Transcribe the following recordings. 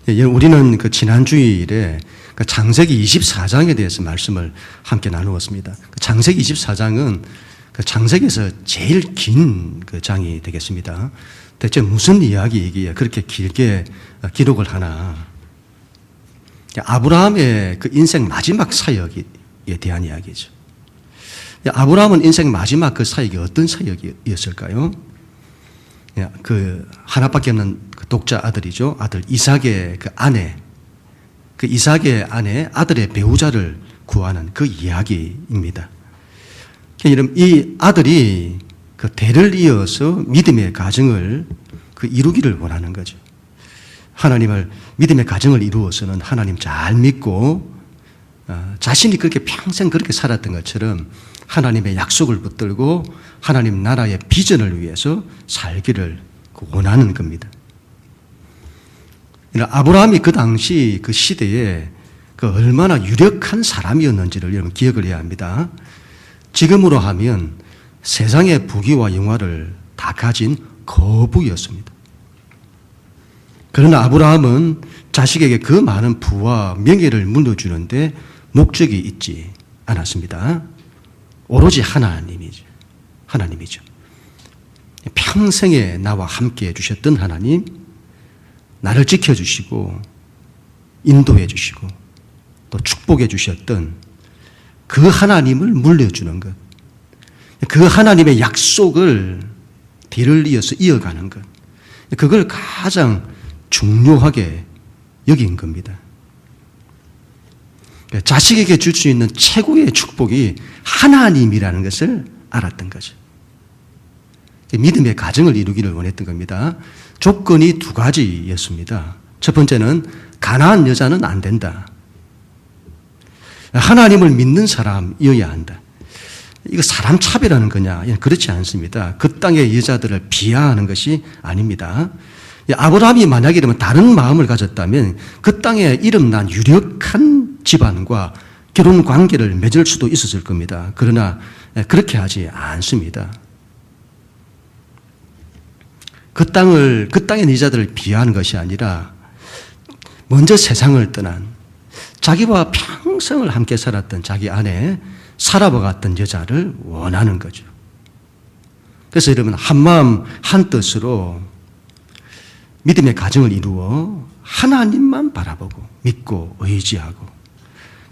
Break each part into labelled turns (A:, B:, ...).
A: 우리는 그 지난 주일에 그 창세기 24장에 대해서 말씀을 함께 나누었습니다. 창세기 24장은 그 창세기에서 제일 긴 그 장이 되겠습니다. 대체 무슨 이야기이기에 그렇게 길게 기록을 하나? 아브라함의 그 인생 마지막 사역에 대한 이야기죠. 아브라함은 인생 마지막 그 사역이 어떤 사역이었을까요? 그 하나밖에 없는 그 독자 아들이죠. 아들 이삭의 그 아내, 그 이삭의 아내 아들의 배우자를 구하는 그 이야기입니다. 이 아들이 그 대를 이어서 믿음의 가정을 그 이루기를 원하는 거죠. 하나님을 믿음의 가정을 이루어서는 하나님 잘 믿고 자신이 그렇게 평생 그렇게 살았던 것처럼 하나님의 약속을 붙들고 하나님 나라의 비전을 위해서 살기를 원하는 겁니다. 아브라함이 그 당시 그 시대에 그 얼마나 유력한 사람이었는지를 여러분 기억을 해야 합니다. 지금으로 하면 세상의 부귀와 영화를 다 가진 거부였습니다. 그러나 아브라함은 자식에게 그 많은 부와 명예를 물려주는데 목적이 있지 않았습니다. 오로지 하나님이죠. 평생에 나와 함께 해주셨던 하나님, 나를 지켜주시고 인도해 주시고 또 축복해 주셨던 그 하나님을 물려주는 것, 그 하나님의 약속을 뒤를 이어서 이어가는 것, 그걸 가장 중요하게 여긴 겁니다. 자식에게 줄 수 있는 최고의 축복이 하나님이라는 것을 알았던 거죠. 믿음의 가정을 이루기를 원했던 겁니다. 조건이 두 가지였습니다. 첫 번째는 가난한 여자는 안 된다. 하나님을 믿는 사람이어야 한다. 이거 사람 차별하는 거냐? 그렇지 않습니다. 그 땅의 여자들을 비하하는 것이 아닙니다. 아브라함이 만약에 이러면 다른 마음을 가졌다면 그 땅에 이름난 유력한 집안과 결혼 관계를 맺을 수도 있었을 겁니다. 그러나 그렇게 하지 않습니다. 그 땅의 여자들을 비하하는 것이 아니라 먼저 세상을 떠난 자기와 평생을 함께 살았던 자기 아내 사라와 같은 여자를 원하는 거죠. 그래서 여러분 한마음 한뜻으로 믿음의 가정을 이루어 하나님만 바라보고 믿고 의지하고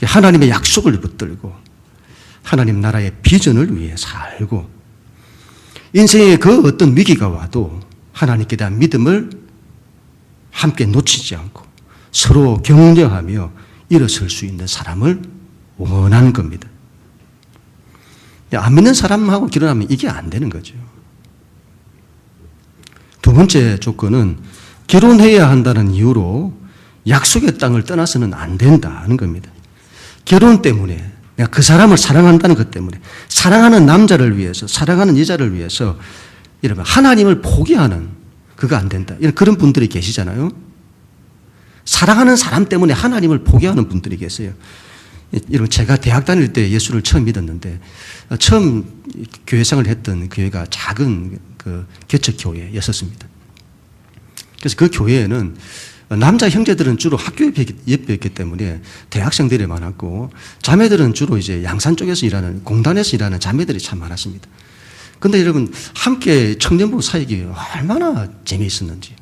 A: 하나님의 약속을 붙들고 하나님 나라의 비전을 위해 살고 인생의 그 어떤 위기가 와도 하나님께 대한 믿음을 함께 놓치지 않고 서로 격려하며 일어설 수 있는 사람을 원하는 겁니다. 안 믿는 사람하고 결혼하면 이게 안 되는 거죠. 두 번째 조건은 결혼해야 한다는 이유로 약속의 땅을 떠나서는 안 된다는 겁니다. 결혼 때문에 내가 그 사람을 사랑한다는 것 때문에 사랑하는 남자를 위해서 사랑하는 여자를 위해서 여러분 하나님을 포기하는 그거 안 된다. 이런 그런 분들이 계시잖아요. 사랑하는 사람 때문에 하나님을 포기하는 분들이 계세요. 여러분 제가 대학 다닐 때 예수를 처음 믿었는데 처음 교회생활을 했던 교회가 작은 그 개척교회였었습니다. 그래서 그 교회에는 남자 형제들은 주로 학교에 옆이었기 때문에 대학생들이 많았고 자매들은 주로 이제 양산 쪽에서 일하는 공단에서 일하는 자매들이 참 많았습니다. 그런데 여러분 함께 청년부 사역이 얼마나 재미있었는지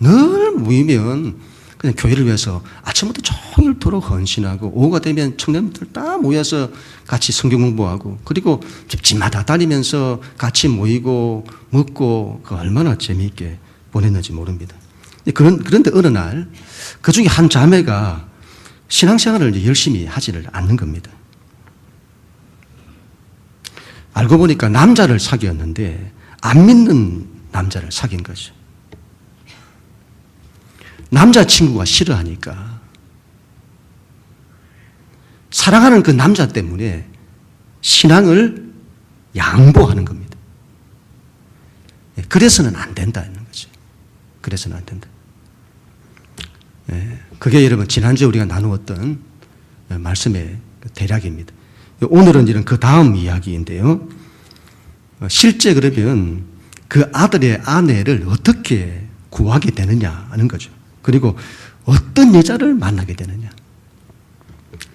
A: 늘 모이면 그냥 교회를 위해서 아침부터 종일토록 헌신하고 오후가 되면 청년들 다 모여서 같이 성경 공부하고 그리고 집집마다 다니면서 같이 모이고 먹고 그 얼마나 재미있게 보냈는지 모릅니다. 그런데 어느 날 그 중에 한 자매가 신앙생활을 이제 열심히 하지를 않는 겁니다. 알고 보니까 남자를 사귀었는데 안 믿는 남자를 사귄 거죠. 남자친구가 싫어하니까 사랑하는 그 남자 때문에 신앙을 양보하는 겁니다. 그래서는 안 된다는 거죠. 그래서는 안 된다. 그게 여러분 지난주에 우리가 나누었던 말씀의 대략입니다. 오늘은 이런 그 다음 이야기인데요. 실제 그러면 그 아들의 아내를 어떻게 구하게 되느냐 하는 거죠. 그리고 어떤 여자를 만나게 되느냐.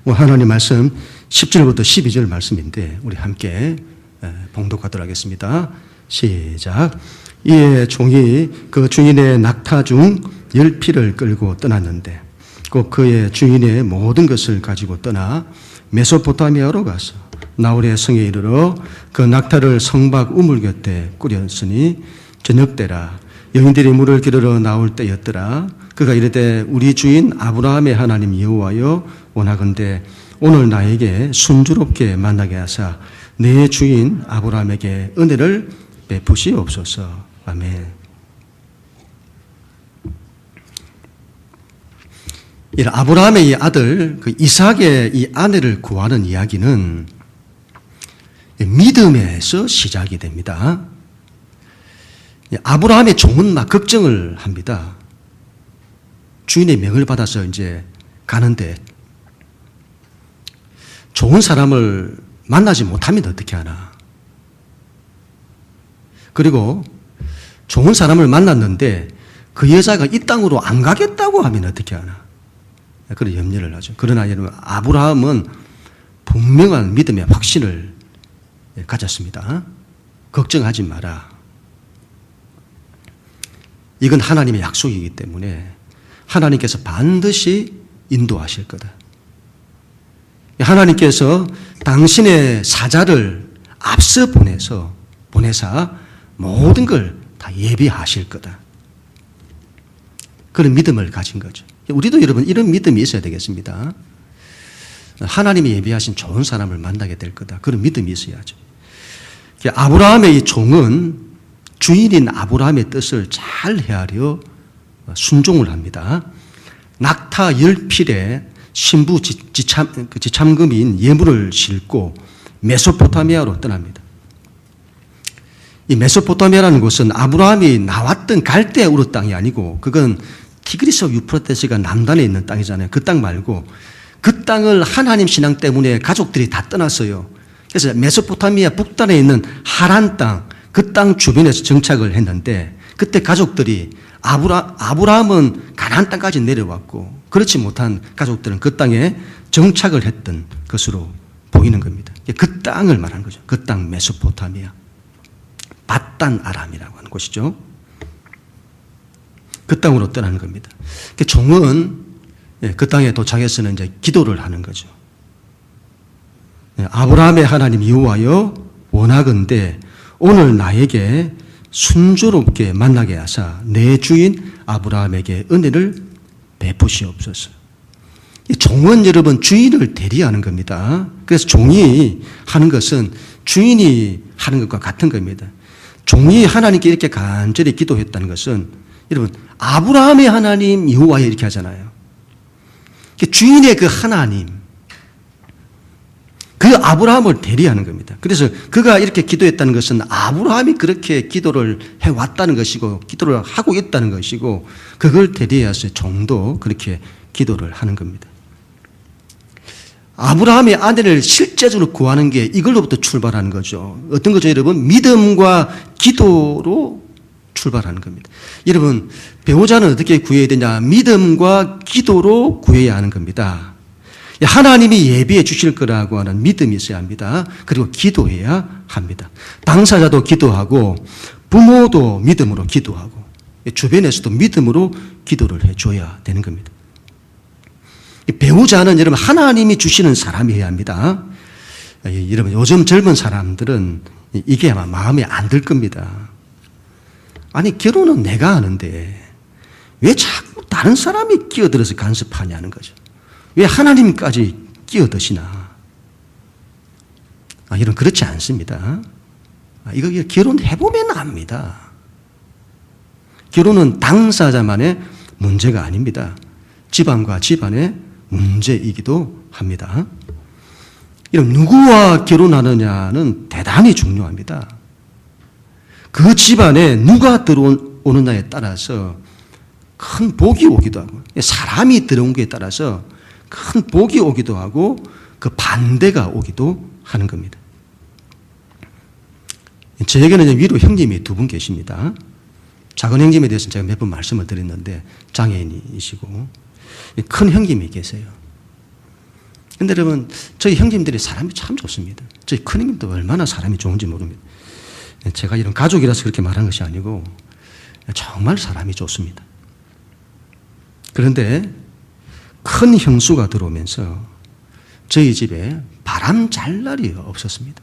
A: 하나님 말씀 10절부터 12절 말씀인데 우리 함께 봉독하도록 하겠습니다. 시작. 이에 종이 그 주인의 낙타 중 10匹를 끌고 떠났는데 꼭 그의 주인의 모든 것을 가지고 떠나 메소포타미아로 가서 나홀의 성에 이르러 그 낙타를 성박 우물 곁에 꾸렸으니 저녁 때라 여인들이 물을 기르러 나올 때였더라. 그가 이르되 우리 주인 아브라함의 하나님 여호와여 원하건대 오늘 나에게 순조롭게 만나게 하사 내 주인 아브라함에게 은혜를 베푸시옵소서. 아멘. 이 아브라함의 이 아들 그 이삭의 이 아내를 구하는 이야기는 믿음에서 시작이 됩니다. 아브라함의 종은 막 걱정을 합니다. 주인의 명을 받아서 이제 가는데 좋은 사람을 만나지 못하면 어떻게 하나. 그리고 좋은 사람을 만났는데 그 여자가 이 땅으로 안 가겠다고 하면 어떻게 하나. 그런 염려를 하죠. 그러나 여러분 아브라함은 분명한 믿음의 확신을 가졌습니다. 걱정하지 마라. 이건 하나님의 약속이기 때문에 하나님께서 반드시 인도하실 거다. 하나님께서 당신의 사자를 앞서 보내사 모든 걸 다 예비하실 거다. 그런 믿음을 가진 거죠. 우리도 여러분 이런 믿음이 있어야 되겠습니다. 하나님이 예비하신 좋은 사람을 만나게 될 거다. 그런 믿음이 있어야죠. 아브라함의 이 종은 주인인 아브라함의 뜻을 잘 헤아려 순종을 합니다. 낙타 10필에 신부 지참금인 예물을 싣고 메소포타미아로 떠납니다. 이 메소포타미아라는 곳은 아브라함이 나왔던 갈대아 우르 땅이 아니고 그건 티그리스 유프라테스가 남단에 있는 땅이잖아요. 그 땅 말고 그 땅을 하나님 신앙 때문에 가족들이 다 떠났어요. 그래서 메소포타미아 북단에 있는 하란 땅, 그 땅 주변에서 정착을 했는데 그때 가족들이 아브라함은 가나안 땅까지 내려왔고 그렇지 못한 가족들은 그 땅에 정착을 했던 것으로 보이는 겁니다. 그 땅을 말하는 거죠. 그 땅 메소포타미아. 바단 아람이라고 하는 곳이죠. 그 땅으로 떠나는 겁니다. 종은 그 땅에 도착해서는 이제 기도를 하는 거죠. 아브라함의 하나님 여호와여 원하건대 오늘 나에게 순조롭게 만나게 하사 내 주인 아브라함에게 은혜를 베푸시옵소서. 종은 여러분 주인을 대리하는 겁니다. 그래서 종이 하는 것은 주인이 하는 것과 같은 겁니다. 종이 하나님께 이렇게 간절히 기도했다는 것은 여러분 아브라함의 하나님 여호와여 이렇게 하잖아요. 주인의 그 하나님 그 아브라함을 대리하는 겁니다. 그래서 그가 이렇게 기도했다는 것은 아브라함이 그렇게 기도를 해왔다는 것이고 기도를 하고 있다는 것이고 그걸 대리해서 종도 그렇게 기도를 하는 겁니다. 아브라함의 아내를 실제적으로 구하는 게 이걸로부터 출발하는 거죠. 어떤 거죠, 여러분? 믿음과 기도로 출발하는 겁니다. 여러분, 배우자는 어떻게 구해야 되냐? 믿음과 기도로 구해야 하는 겁니다. 하나님이 예비해 주실 거라고 하는 믿음이 있어야 합니다. 그리고 기도해야 합니다. 당사자도 기도하고 부모도 믿음으로 기도하고 주변에서도 믿음으로 기도를 해줘야 되는 겁니다. 배우자는 여러분 하나님이 주시는 사람이어야 합니다. 여러분 요즘 젊은 사람들은 이게 아마 마음에 안 들 겁니다. 아니 결혼은 내가 하는데 왜 자꾸 다른 사람이 끼어들어서 간섭하냐는 거죠. 왜 하나님까지 끼어드시나. 이런 그렇지 않습니다. 이거 결혼해보면 압니다. 결혼은 당사자만의 문제가 아닙니다. 집안과 집안의 문제이기도 합니다. 이런 누구와 결혼하느냐는 대단히 중요합니다. 그 집안에 누가 들어오느냐에 따라서 큰 복이 오기도 하고 사람이 들어온 것에 따라서 큰 복이 오기도 하고 그 반대가 오기도 하는 겁니다. 저에게는 위로 형님이 두 분 계십니다. 작은 형님에 대해서는 제가 몇 번 말씀을 드렸는데 장애인이시고 큰 형님이 계세요. 근데 여러분, 저희 형님들이 사람이 참 좋습니다. 저희 큰 형님도 얼마나 사람이 좋은지 모릅니다. 제가 이런 가족이라서 그렇게 말한 것이 아니고 정말 사람이 좋습니다. 그런데 큰 형수가 들어오면서 저희 집에 바람 잘 날이 없었습니다.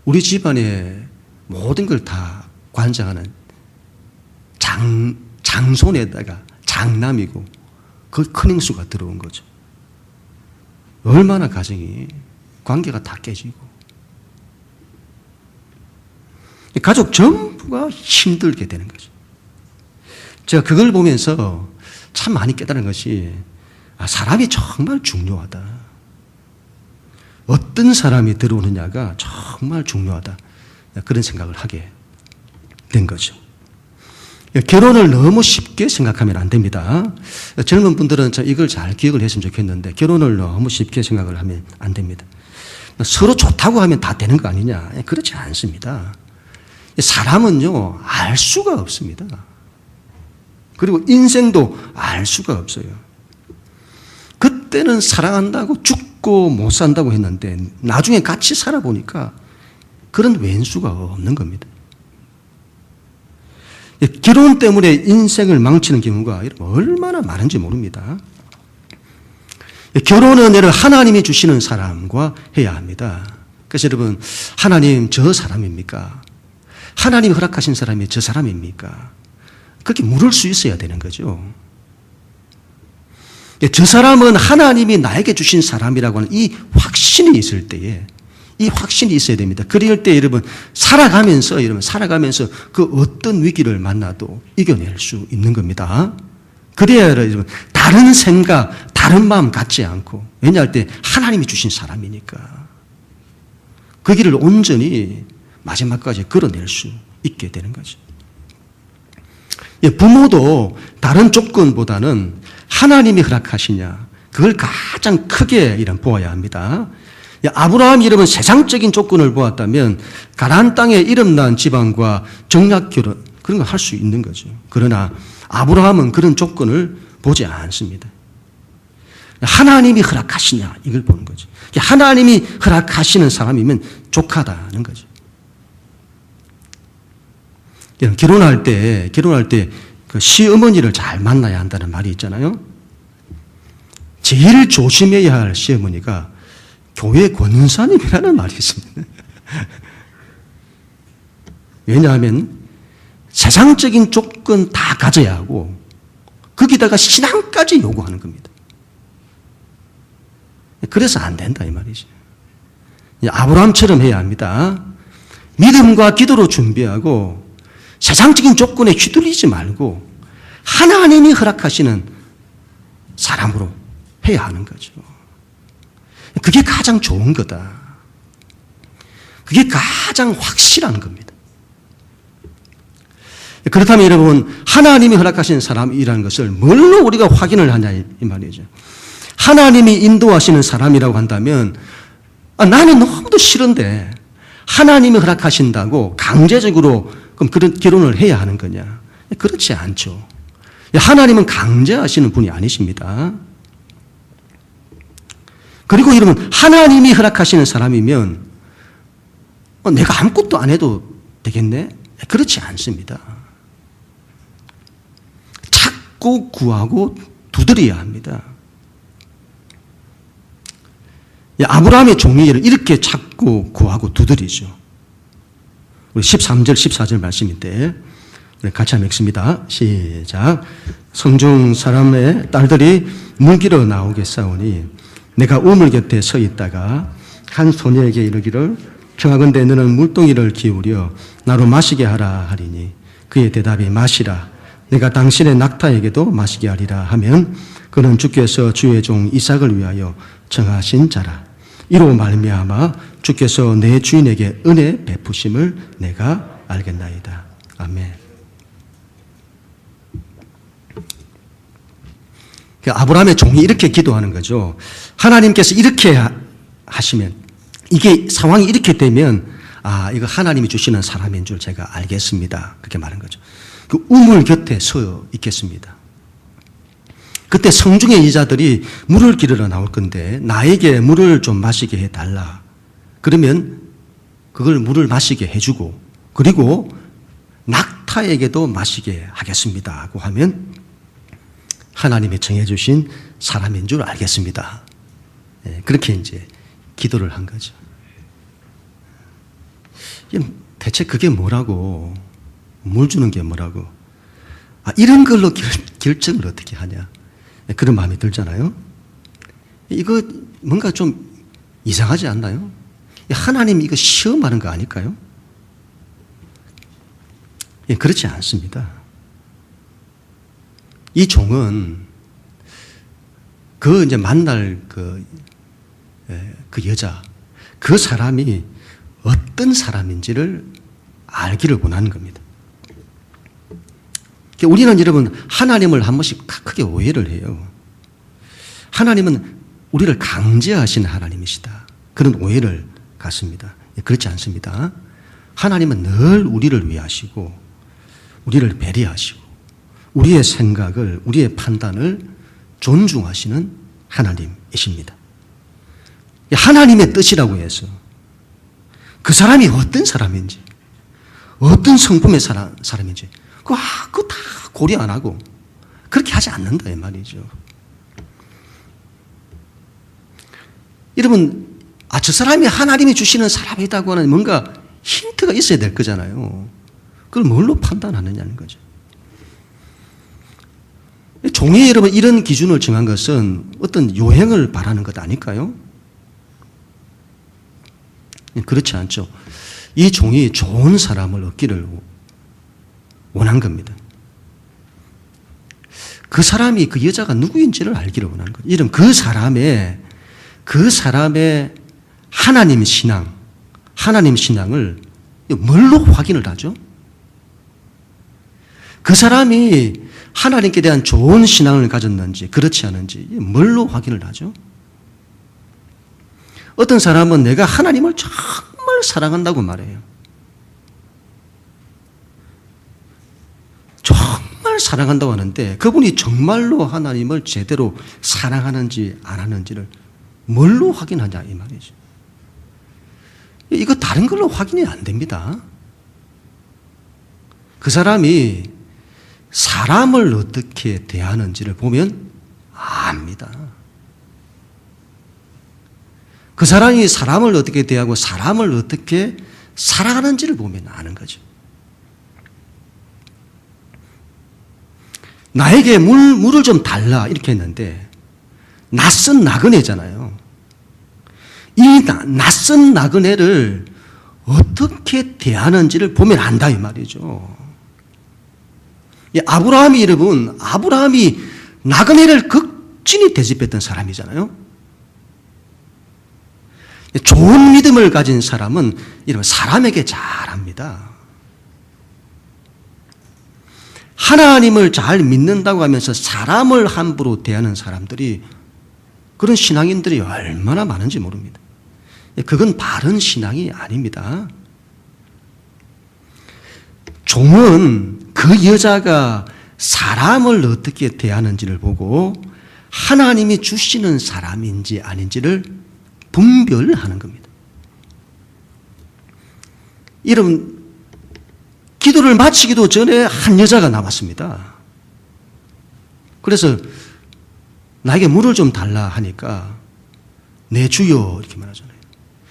A: 우리 집안의 모든 걸 다 관장하는 장손에다가 장남이고 그 큰 형수가 들어온 거죠. 얼마나 가정이 관계가 다 깨지고 가족 전부가 힘들게 되는 거죠. 제가 그걸 보면서 참 많이 깨달은 것이 사람이 정말 중요하다. 어떤 사람이 들어오느냐가 정말 중요하다. 그런 생각을 하게 된 거죠. 결혼을 너무 쉽게 생각하면 안 됩니다. 젊은 분들은 이걸 잘 기억을 했으면 좋겠는데 결혼을 너무 쉽게 생각을 하면 안 됩니다. 서로 좋다고 하면 다 되는 거 아니냐? 그렇지 않습니다. 사람은요, 알 수가 없습니다. 그리고 인생도 알 수가 없어요. 그때는 사랑한다고 죽고 못 산다고 했는데 나중에 같이 살아보니까 그런 왼수가 없는 겁니다. 결혼 때문에 인생을 망치는 경우가 얼마나 많은지 모릅니다. 결혼은 여러분 하나님이 주시는 사람과 해야 합니다. 그래서 여러분, 하나님 저 사람입니까? 하나님이 허락하신 사람이 저 사람입니까? 그렇게 물을 수 있어야 되는 거죠. 저 사람은 하나님이 나에게 주신 사람이라고 하는 이 확신이 있을 때에, 이 확신이 있어야 됩니다. 그럴 때 여러분, 살아가면서 그 어떤 위기를 만나도 이겨낼 수 있는 겁니다. 그래야 여러분, 다른 생각, 다른 마음 갖지 않고, 왜냐할 때 하나님이 주신 사람이니까 그 길을 온전히 마지막까지 걸어낼 수 있게 되는 거죠. 부모도 다른 조건보다는 하나님이 허락하시냐, 그걸 가장 크게 보아야 합니다. 아브라함이 여러분 세상적인 조건을 보았다면 가나안 땅에 이름난 집안과 정략 결혼, 그런 거 할 수 있는 거죠. 그러나 아브라함은 그런 조건을 보지 않습니다. 하나님이 허락하시냐, 이걸 보는 거죠. 하나님이 허락하시는 사람이면 족하다는 거죠. 결혼할 때 그 시어머니를 잘 만나야 한다는 말이 있잖아요. 제일 조심해야 할 시어머니가 교회 권사님이라는 말이 있습니다. 왜냐하면 세상적인 조건 다 가져야 하고 거기다가 신앙까지 요구하는 겁니다. 그래서 안 된다 이 말이죠. 아브라함처럼 해야 합니다. 믿음과 기도로 준비하고 세상적인 조건에 휘둘리지 말고 하나님이 허락하시는 사람으로 해야 하는 거죠. 그게 가장 좋은 거다. 그게 가장 확실한 겁니다. 그렇다면 여러분, 하나님이 허락하신 사람이라는 것을 뭘로 우리가 확인을 하냐 이 말이죠. 하나님이 인도하시는 사람이라고 한다면 나는 너무도 싫은데 하나님이 허락하신다고 강제적으로 그럼 그런 결혼을 해야 하는 거냐? 그렇지 않죠. 하나님은 강제하시는 분이 아니십니다. 그리고 여러분, 하나님이 허락하시는 사람이면 내가 아무것도 안 해도 되겠네? 그렇지 않습니다. 찾고 구하고 두드려야 합니다. 아브라함의 종이를 이렇게 찾고 구하고 두드리죠. 우리 13절, 14절 말씀인데 같이 한번 읽습니다. 시작. 성중 사람의 딸들이 물기러 나오겠사오니 내가 우물 곁에 서 있다가 한 소녀에게 이르기를 청하건대 너는 물동이를 기울여 나로 마시게 하라 하리니 그의 대답이 마시라. 내가 당신의 낙타에게도 마시게 하리라 하면 그는 주께서 주의 종 이삭을 위하여 정하신 자라. 이로 말미암아 주께서 내 주인에게 은혜 베푸심을 내가 알겠나이다. 아멘. 아브라함의 종이 이렇게 기도하는 거죠. 하나님께서 이렇게 하시면, 이게 상황이 이렇게 되면 이거 하나님이 주시는 사람인 줄 제가 알겠습니다. 그렇게 말한 거죠. 그 우물 곁에 서 있겠습니다. 그때 성중의 이자들이 물을 기르러 나올 건데 나에게 물을 좀 마시게 해달라. 그러면 그걸 물을 마시게 해주고 그리고 낙타에게도 마시게 하겠습니다 하고 하면 하나님이 정해주신 사람인 줄 알겠습니다. 그렇게 이제 기도를 한 거죠. 대체 그게 뭐라고? 물 주는 게 뭐라고? 이런 걸로 결정을 어떻게 하냐? 그런 마음이 들잖아요. 이거 뭔가 좀 이상하지 않나요? 하나님 이거 시험하는 거 아닐까요? 그렇지 않습니다. 이 종은 그 이제 만날 그 여자, 그 사람이 어떤 사람인지를 알기를 원하는 겁니다. 우리는 여러분 하나님을 한 번씩 크게 오해를 해요. 하나님은 우리를 강제하신 하나님이시다. 그런 오해를 갖습니다. 그렇지 않습니다. 하나님은 늘 우리를 위하시고 우리를 배려하시고 우리의 생각을 우리의 판단을 존중하시는 하나님이십니다. 하나님의 뜻이라고 해서 그 사람이 어떤 사람인지 어떤 성품의 사람인지 그거 다 고려 안 하고 그렇게 하지 않는다 이 말이죠. 여러분 저 사람이 하나님이 주시는 사람이다고 하는 뭔가 힌트가 있어야 될 거잖아요. 그걸 뭘로 판단하느냐는 거죠. 종이 여러분 이런 기준을 정한 것은 어떤 요행을 바라는 것 아닐까요? 그렇지 않죠. 이 종이 좋은 사람을 얻기를 원한 겁니다. 그 사람이 그 여자가 누구인지를 알기를 원하는 거죠. 이런 그 사람의 하나님 신앙을 뭘로 확인을 하죠? 그 사람이 하나님께 대한 좋은 신앙을 가졌는지 그렇지 않은지 뭘로 확인을 하죠? 어떤 사람은 내가 하나님을 정말 사랑한다고 말해요. 정말 사랑한다고 하는데 그분이 정말로 하나님을 제대로 사랑하는지 안 하는지를 뭘로 확인하냐 이 말이죠. 이거 다른 걸로 확인이 안 됩니다. 그 사람이 사람을 어떻게 대하는지를 보면 압니다. 그 사람이 사람을 어떻게 대하고 사람을 어떻게 살아가는지를 보면 아는 거죠. 나에게 물을 좀 달라 이렇게 했는데 낯선 나그네잖아요. 이 낯선 나그네를 어떻게 대하는지를 보면 안다 이 말이죠. 아브라함이 나그네를 극진히 대접했던 사람이잖아요. 좋은 믿음을 가진 사람은 이런 사람에게 잘합니다. 하나님을 잘 믿는다고 하면서 사람을 함부로 대하는 사람들이 그런 신앙인들이 얼마나 많은지 모릅니다. 그건 바른 신앙이 아닙니다. 종은 그 여자가 사람을 어떻게 대하는지를 보고 하나님이 주시는 사람인지 아닌지를 분별하는 겁니다. 여러분, 기도를 마치기도 전에 한 여자가 나왔습니다. 그래서 나에게 물을 좀 달라 하니까 내 주여 이렇게 말하잖아요.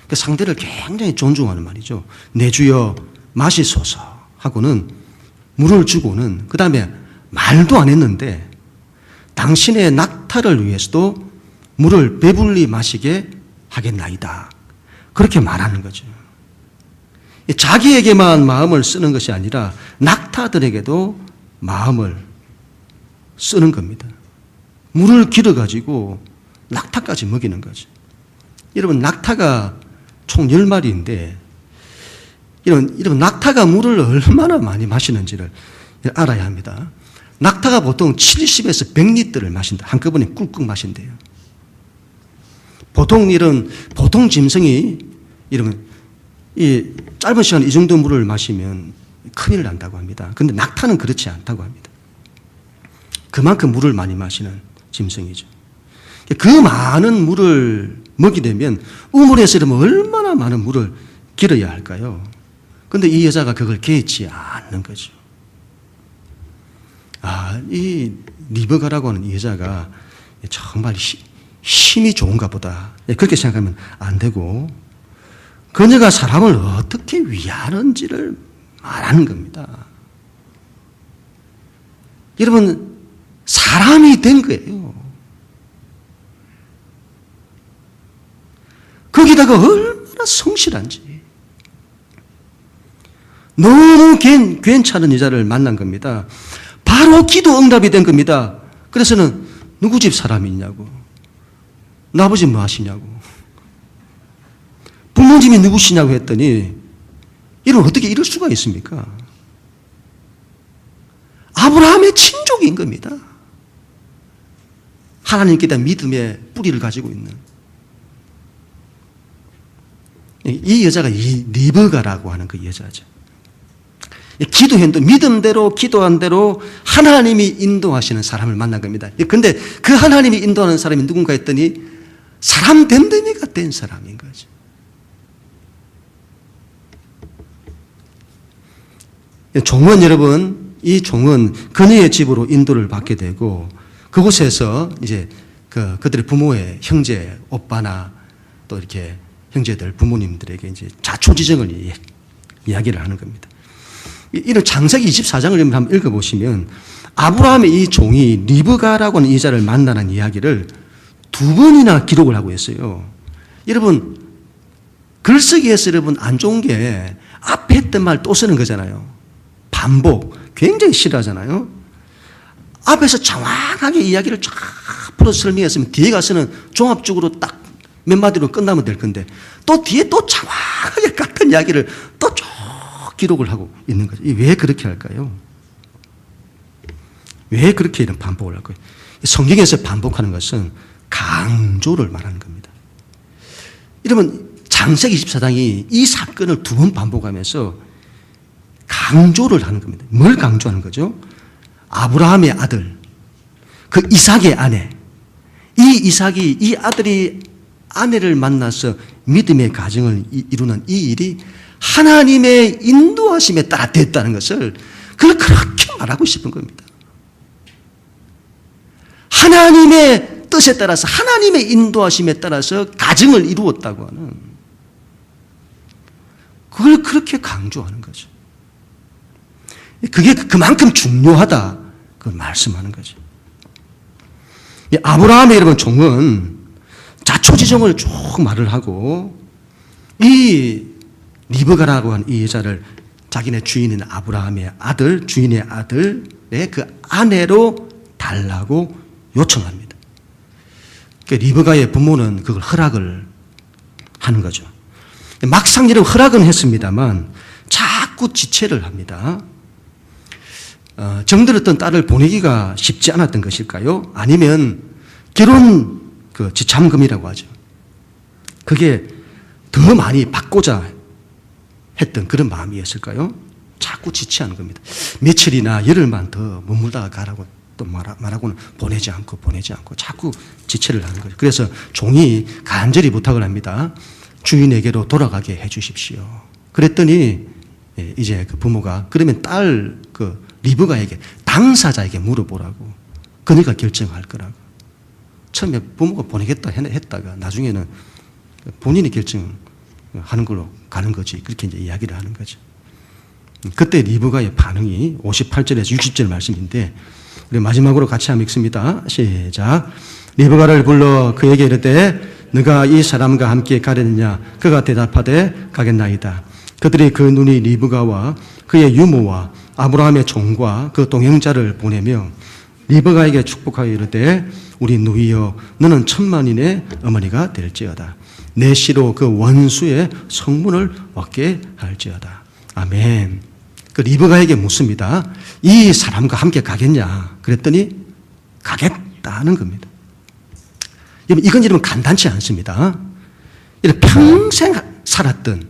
A: 그 상대를 굉장히 존중하는 말이죠. 내 주여 마시소서 하고는 물을 주고는 그 다음에 말도 안 했는데 당신의 낙타를 위해서도 물을 배불리 마시게 하겠나이다. 그렇게 말하는 거죠. 자기에게만 마음을 쓰는 것이 아니라 낙타들에게도 마음을 쓰는 겁니다. 물을 길어가지고 낙타까지 먹이는 거죠. 여러분, 낙타가 총 10마리인데 이런 낙타가 물을 얼마나 많이 마시는지를 알아야 합니다. 낙타가 보통 70에서 100리터를 마신다. 한꺼번에 꿀꺽 마신대요. 보통 짐승이 이 짧은 시간 이 정도 물을 마시면 큰일 난다고 합니다. 그런데 낙타는 그렇지 않다고 합니다. 그만큼 물을 많이 마시는 짐승이죠. 그 많은 물을 먹이려면 우물에서 이러면 얼마나 많은 물을 길어야 할까요? 그런데 이 여자가 그걸 개의치 않는 거죠. 이 리브가라고 하는 이 여자가 정말 힘이 좋은가 보다. 그렇게 생각하면 안 되고, 그녀가 사람을 어떻게 위하는지를 말하는 겁니다. 여러분, 사람이 된 거예요. 거기다가 얼마나 성실한지. 너무 괜찮은 여자를 만난 겁니다. 바로 기도 응답이 된 겁니다. 그래서는 누구 집 사람이냐고, 나부 집 뭐 하시냐고, 부모님이 누구시냐고 했더니, 이런 어떻게 이럴 수가 있습니까? 아브라함의 친족인 겁니다. 하나님께 대한 믿음의 뿌리를 가지고 있는. 이 여자가 이 리브가라고 하는 그 여자죠. 기도했는데 믿음대로 기도한 대로 하나님이 인도하시는 사람을 만난 겁니다. 그런데 그 하나님이 인도하는 사람이 누군가 했더니 사람 됨됨이가 된 사람인 거죠. 종은 여러분, 이 종은 그녀의 집으로 인도를 받게 되고 그곳에서 이제 그들의 부모의 형제, 오빠나 또 이렇게 형제들, 부모님들에게 이제 자초지정을 이야기를 하는 겁니다. 이런 창세기 24장을 한번 읽어보시면 아브라함의 이 종이 리브가라고 하는 여자를 만나는 이야기를 2번이나 기록을 하고 있어요. 여러분, 글쓰기에서 여러분 안 좋은 게 앞에 했던 말 또 쓰는 거잖아요. 반복. 굉장히 싫어하잖아요. 앞에서 정확하게 이야기를 쫙 풀어서 설명했으면 뒤에 가서는 종합적으로 딱 몇 마디로 끝나면 될 건데 또 뒤에 또 정확하게 같은 이야기를 또 쭉 기록을 하고 있는 거죠. 왜 그렇게 할까요? 왜 그렇게 이런 반복을 할까요? 성경에서 반복하는 것은 강조를 말하는 겁니다. 여러분, 창세기 24장이 이 사건을 2번 반복하면서 강조를 하는 겁니다. 뭘 강조하는 거죠? 아브라함의 아들, 그 이삭의 아내, 이 아들이 아내를 만나서 믿음의 가정을 이루는 이 일이 하나님의 인도하심에 따라 됐다는 것을 그걸 그렇게 말하고 싶은 겁니다. 하나님의 뜻에 따라서 하나님의 인도하심에 따라서 가정을 이루었다고 하는 그걸 그렇게 강조하는 거죠. 그게 그만큼 중요하다 그걸 말씀하는 거죠. 아브라함의 여러분 종은 자초지종을 쭉 말을 하고 이 리브가라고 하는 이 여자를 자기네 주인인 아브라함의 아들, 주인의 아들의 그 아내로 달라고 요청합니다. 리브가의 부모는 그걸 허락을 하는 거죠. 막상 여러분 허락은 했습니다만 자꾸 지체를 합니다. 정들었던 딸을 보내기가 쉽지 않았던 것일까요? 아니면 결혼 지참금이라고 하죠. 그게 더 많이 받고자 했던 그런 마음이었을까요? 자꾸 지체하는 겁니다. 며칠이나 열흘만 더 머물다가 가라고 또 말하고는 보내지 않고 자꾸 지체를 하는 거죠. 그래서 종이 간절히 부탁을 합니다. 주인에게로 돌아가게 해 주십시오. 그랬더니 이제 그 부모가 그러면 딸 리브가에게 당사자에게 물어보라고 그녀가 결정할 거라고. 처음에 부모가 보내겠다 했다가 나중에는 본인이 결정하는 걸로 가는 거지. 그렇게 이제 이야기를 하는 거죠. 그때 리브가의 반응이 58절에서 60절 말씀인데 우리 마지막으로 같이 한번 읽습니다. 시작. 리브가를 불러 그에게 이르되 너가 이 사람과 함께 가려느냐? 그가 대답하되 가겠나이다. 그들이 그 눈이 리브가와 그의 유모와 아브라함의 종과 그 동행자를 보내며 리브가에게 축복하여 이르되 우리 누이여 너는 천만인의 어머니가 될지어다. 내 씨로 그 원수의 성문을 얻게 할지어다. 아멘. 그 리브가에게 묻습니다. 이 사람과 함께 가겠냐? 그랬더니 가겠다는 겁니다. 이건 여러분 간단치 않습니다. 평생 살았던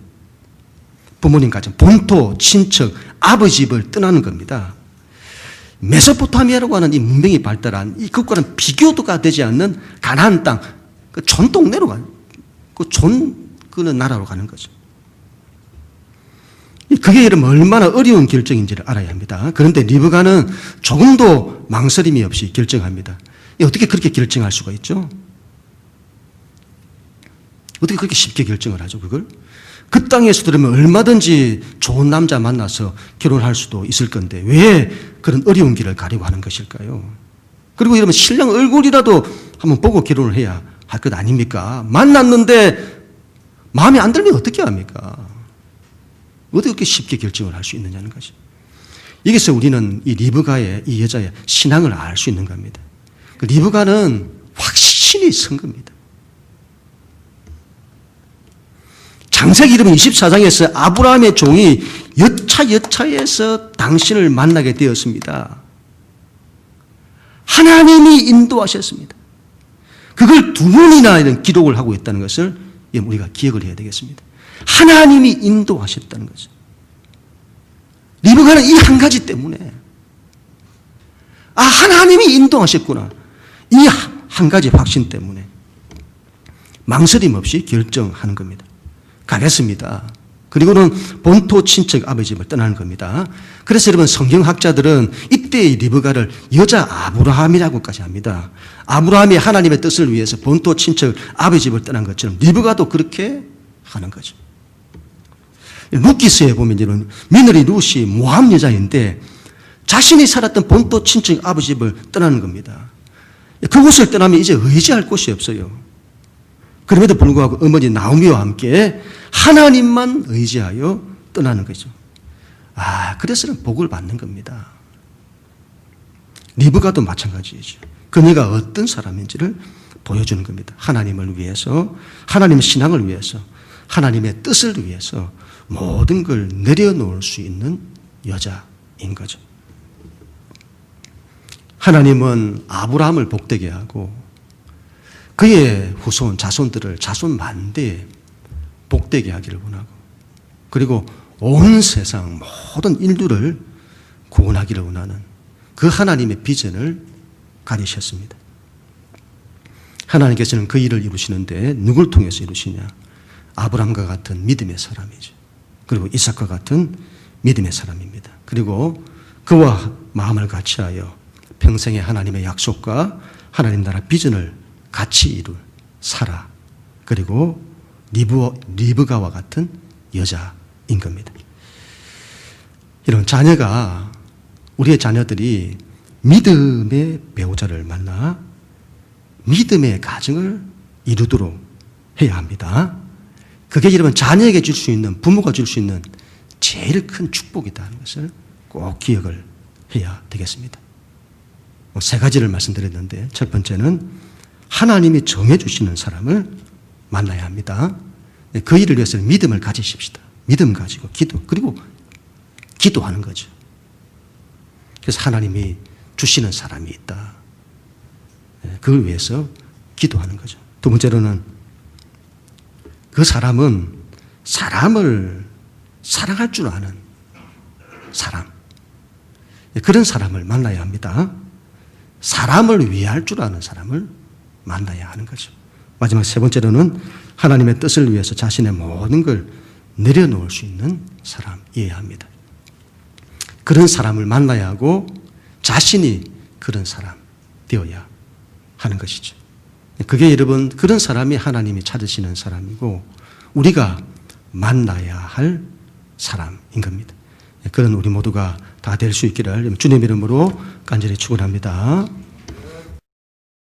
A: 부모님 가정, 본토, 친척, 아버지 집을 떠나는 겁니다. 메소포타미아라고 하는 이 문명이 발달한 이 그것과는 비교도가 되지 않는 가나안 땅, 그 촌 동네로 가는, 그는 나라로 가는 거죠. 그게 여러분 얼마나 어려운 결정인지를 알아야 합니다. 그런데 리브가는 조금도 망설임이 없이 결정합니다. 어떻게 그렇게 결정할 수가 있죠? 어떻게 그렇게 쉽게 결정을 하죠, 그걸? 그 땅에서 들으면 얼마든지 좋은 남자 만나서 결혼할 수도 있을 건데 왜 그런 어려운 길을 가려고 하는 것일까요? 그리고 여러분 신랑 얼굴이라도 한번 보고 결혼을 해야 할 것 아닙니까? 만났는데 마음에 안 들면 어떻게 합니까? 어떻게 그렇게 쉽게 결정을 할 수 있느냐는 거죠. 여기서 우리는 이 리브가의, 이 여자의 신앙을 알 수 있는 겁니다. 리브가는 확신이 선 겁니다. 창세기 24장에서 아브라함의 종이 여차여차해서 당신을 만나게 되었습니다. 하나님이 인도하셨습니다. 그걸 2번이나 이런 기록을 하고 있다는 것을 우리가 기억을 해야 되겠습니다. 하나님이 인도하셨다는 거죠. 리브가는 이 한 가지 때문에 하나님이 인도하셨구나. 이 한 가지 확신 때문에 망설임 없이 결정하는 겁니다. 가겠습니다. 그리고는 본토 친척 아버지 집을 떠나는 겁니다. 그래서 여러분 성경학자들은 이때의 리브가를 여자 아브라함이라고까지 합니다. 아브라함이 하나님의 뜻을 위해서 본토 친척 아버지 집을 떠난 것처럼 리브가도 그렇게 하는 거죠. 룻기서에 보면 이런 며느리 룻이 모함 여자인데 자신이 살았던 본토 친척 아버지 집을 떠나는 겁니다. 그곳을 떠나면 이제 의지할 곳이 없어요. 그럼에도 불구하고 어머니 나오미와 함께 하나님만 의지하여 떠나는 거죠. 그래서는 복을 받는 겁니다. 리브가도 마찬가지이죠. 그녀가 어떤 사람인지를 보여주는 겁니다. 하나님을 위해서, 하나님의 신앙을 위해서, 하나님의 뜻을 위해서 모든 걸 내려놓을 수 있는 여자인 거죠. 하나님은 아브라함을 복되게 하고 그의 후손, 자손들을 자손 만대에 복되게 하기를 원하고 그리고 온 세상 모든 인류를 구원하기를 원하는 그 하나님의 비전을 가리셨습니다. 하나님께서는 그 일을 이루시는데 누굴 통해서 이루시냐? 아브라함과 같은 믿음의 사람이죠. 그리고 이삭과 같은 믿음의 사람입니다. 그리고 그와 마음을 같이하여 평생의 하나님의 약속과 하나님 나라 비전을 같이 이룰 사라, 그리고 리브가와 같은 여자인 겁니다. 이런 자녀가, 우리의 자녀들이 믿음의 배우자를 만나 믿음의 가정을 이루도록 해야 합니다. 그게 여러분 자녀에게 줄 수 있는, 부모가 줄 수 있는 제일 큰 축복이다는 것을 꼭 기억을 해야 되겠습니다. 3가지를 말씀드렸는데 첫 번째는 하나님이 정해주시는 사람을 만나야 합니다. 그 일을 위해서는 믿음을 가지십시다. 믿음 가지고 그리고 기도하는 거죠. 그래서 하나님이 주시는 사람이 있다. 그걸 위해서 기도하는 거죠. 두 번째로는 그 사람은 사람을 사랑할 줄 아는 사람. 그런 사람을 만나야 합니다. 사람을 위할 줄 아는 사람을 만나야 하는 거죠. 마지막 3번째로는 하나님의 뜻을 위해서 자신의 모든 걸 내려놓을 수 있는 사람이어야 합니다. 그런 사람을 만나야 하고 자신이 그런 사람 되어야 하는 것이죠. 그게 여러분 그런 사람이 하나님이 찾으시는 사람이고 우리가 만나야 할 사람인 겁니다. 그런 우리 모두가 다 될 수 있기를 주님 이름으로 간절히 축원합니다.